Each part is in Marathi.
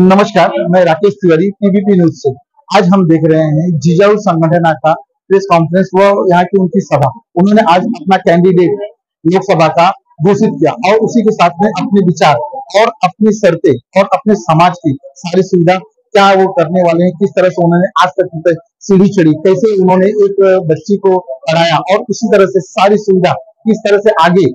नमस्कार, मैं राकेश तिवारी पीबीपी न्यूज से। आज हम देख रहे हैं जिजाऊ संगठन का प्रेस कॉन्फ्रेंस व यहाँ की उनकी सभा। उन्होंने आज अपना कैंडिडेट लोकसभा का घोषित किया और उसी के साथ में अपने विचार और अपनी शर्तें और अपने समाज की सारी सुविधा क्या वो करने वाले हैं, किस तरह से उन्होंने आज तक सीढ़ी चढ़ी, कैसे उन्होंने एक बच्ची को पढ़ाया और उसी तरह से सारी सुविधा किस तरह से आगे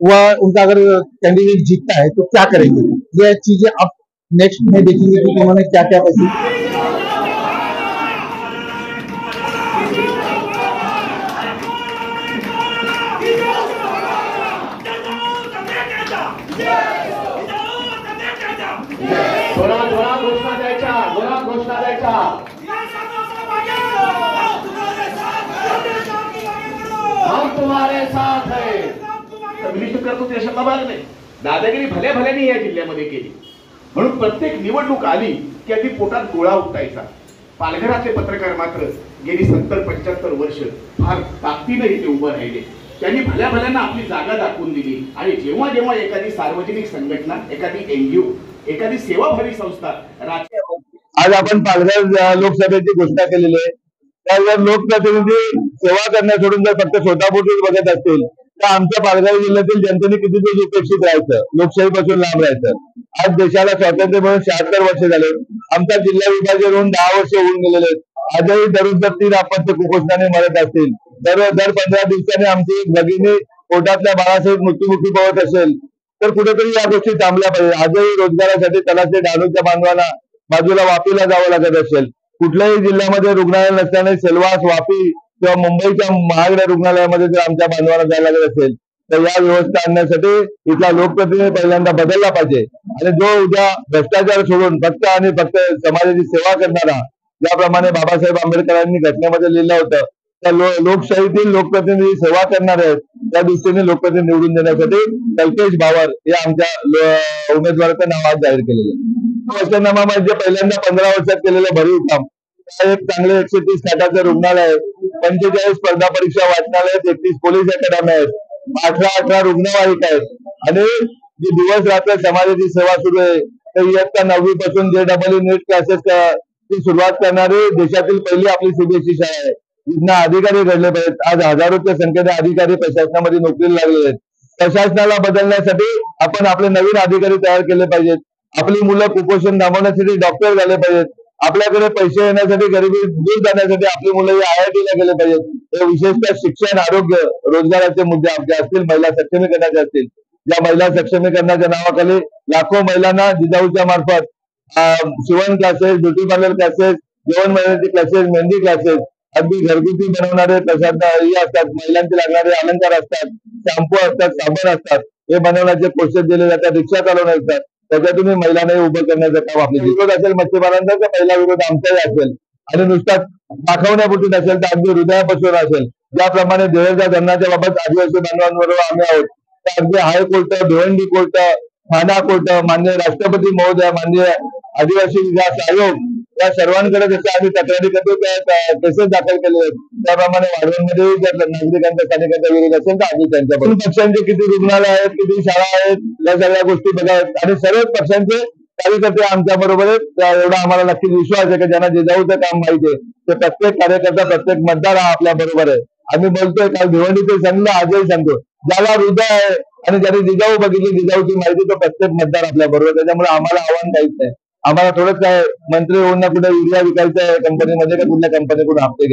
वह उनका अगर कैंडिडेट जीतता है तो क्या करेंगे, यह चीजें अब नेक्स्ट में देखेंगे कि उन्होंने क्या क्या ऐसी घोषणा द्यायच्या हम तुम्हारे साथ है. निश्चित करतो ते शब्द नाही. दादागिरी भल्या भल्याने या जिल्ह्यामध्ये केली म्हणून प्रत्येक निवडणूक आली की अगदी पोटात गोळा उठायचा. पालघराचे पत्रकार मात्र गेली 70-75 वर्ष फार ताकदीने इथे उभं राहिले. त्यांनी भल्या भल्यांना आपली जागा दाखवून दिली आणि जेव्हा जेव्हा एखादी सार्वजनिक संघटना, एखादी एनजीओ, एखादी सेवाभावी संस्था आज आपण पालघर लोकसभेची घोषणा केलेली आहे. त्या लोकप्रतिनिधी सेवा करण्या सोडून जर फक्त स्वतःपुरतीच बघत असतील तर आमच्या पालघर जिल्ह्यातील जनतेने किती दिवस उपेक्षित राहायचं, लोकशाहीपासून लांब राहायचं. आज देशाला स्वातंत्र्य मिळून 76 वर्ष झाले. आमचा जिल्हा विभाजन होऊन 10 वर्ष होऊन गेलेले आहेत. आजही दररोज 3 अपत्य कुपोषणाने मरत असतील, दर 15 दिवसांनी आमची भगिनी पोटातल्या बाळासहित मृत्युमुखी पडत असेल तर कुठेतरी या गोष्टी थांबल्या पाहिजे. आजही रोजगारासाठी तलाठी डहाणूच्या बांधवांना बाजूला वापीला जावं लागत असेल. कुठल्याही जिल्ह्यामध्ये रुग्णालय नसल्याने सेलवास, वापी किंवा मुंबईच्या महागड्या रुग्णालयामध्ये जर आमच्या बांधवांना जायला लागत असेल तर या व्यवस्था आणण्यासाठी इथला लोकप्रतिनिधी पहिल्यांदा बदलला पाहिजे आणि जो उद्या भ्रष्टाचार सोडून फक्त आणि फक्त समाजाची सेवा करणारा, ज्याप्रमाणे बाबासाहेब आंबेडकरांनी घटनेमध्ये लिहिलं होतं त्या लोकशाहीतील लोकप्रतिनिधी सेवा करणार आहेत, त्या दृष्टीने लोकप्रतिनिधी निवडून देण्यासाठी कल्पेश भावर हे आमच्या उमेदवाराचं नाव आज जाहीर केलेलं आहे. वर्षनामा म्हणजे पहिल्यांदा 15 वर्षात केलेलं भरीव काम. एक चांगले 130 खाटाचं रुग्णालय आहे, 45 स्पर्धा परीक्षा वाचनालय, 33 पोलीस अकॅडमी आहेत, 18 रुग्णवाहिका आहेत आणि जी दिवस रात्र समाजाची सेवा सुरू आहे. तर इयत्ता 9वी पासून JEE नीट क्लासेस ची सुरुवात करणारी देशातील पहिली आपली सीबीएसई शाळा आहे. जिथं अधिकारी घडले पाहिजेत. आज हजारोच्या संख्येने अधिकारी प्रशासनामध्ये नोकरीला लागलेले आहेत. प्रशासनाला बदलण्यासाठी आपण आपले नवीन अधिकारी तयार केले पाहिजेत. आपली मुलं कुपोषण थांबवण्यासाठी डॉक्टर झाले पाहिजेत. आपल्याकडे पैसे येण्यासाठी, गरिबी दूर जाण्यासाठी आपली मुलं IIT ला गेले पाहिजेत. हे विशेषतः शिक्षण, आरोग्य, रोजगाराचे मुद्दे आमचे असतील, महिला सक्षमीकरणाचे असतील. या महिला सक्षमीकरणाच्या नावाखाली लाखो महिलांना जिजाऊच्या मार्फत शिवण क्लासेस, ब्युटी पार्लर क्लासेस, जेवण बनवण्याचे क्लासेस, मेहंदी क्लासेस, अगदी घरगुती बनवणारे प्रसाद हे असतात, महिलांचे लागणारे अलंकार असतात, शॅम्पू असतात, साबण असतात, हे बनवण्याचे कोर्सेस दिले जातात, रिक्षा चालवण्यात असतात. त्याच्यातून महिलांना उभं करण्याचं काम आपले विरोध असेल मच्छीमारांचा तर पहिला विरोध आमचाही असेल आणि नुसताच दाखवण्यापुरती नसेल तर अगदी हृदयापासून असेल. ज्याप्रमाणे देवेंद्र धरणाच्या बाबत आदिवासी बांधवांबरोबर आम्ही आहोत, तर अगदी हायकोर्ट, भिवंडी कोर्ट, ठाणा कोर्ट, माननीय राष्ट्रपती महोदय, माननीय आदिवासी विकास आयोग या सर्वांकडे जसं आम्ही तक्रारी करतो त्या केसेस दाखल केले आहेत, त्याप्रमाणे वाढवणमध्ये जर नागरिकांचा स्थानिकांचा विरोध असेल तर आम्ही त्यांच्याकडून पक्षांचे किती रुग्णालय आहेत, किती शाळा आहेत, या सगळ्या गोष्टी बघायत आणि सर्वच पक्षांचे कार्यकर्ते आमच्या बरोबर आहेत. एवढा आम्हाला नक्कीच विश्वास आहे की ज्यांना जिजाऊचं काम माहिती आहे ते प्रत्येक कार्यकर्ता, प्रत्येक मतदार हा आपल्या बरोबर आहे. आम्ही बोलतोय काल भिवंडीचे सांगितलं, आजही सांगतो, ज्याला हृदय आहे आणि ज्याने जिजाऊ बघितली, जिजाऊची माहिती, तो प्रत्येक मतदार आपल्या बरोबर. त्याच्यामुळे आम्हाला आव्हान काहीच नाही. आम्हाला थोडंच काय मंत्री होऊन ना कुठे युरिया विकायचं आहे कंपनीमध्ये का कुठल्या कंपनीकडून हप्ते घ्यायचे.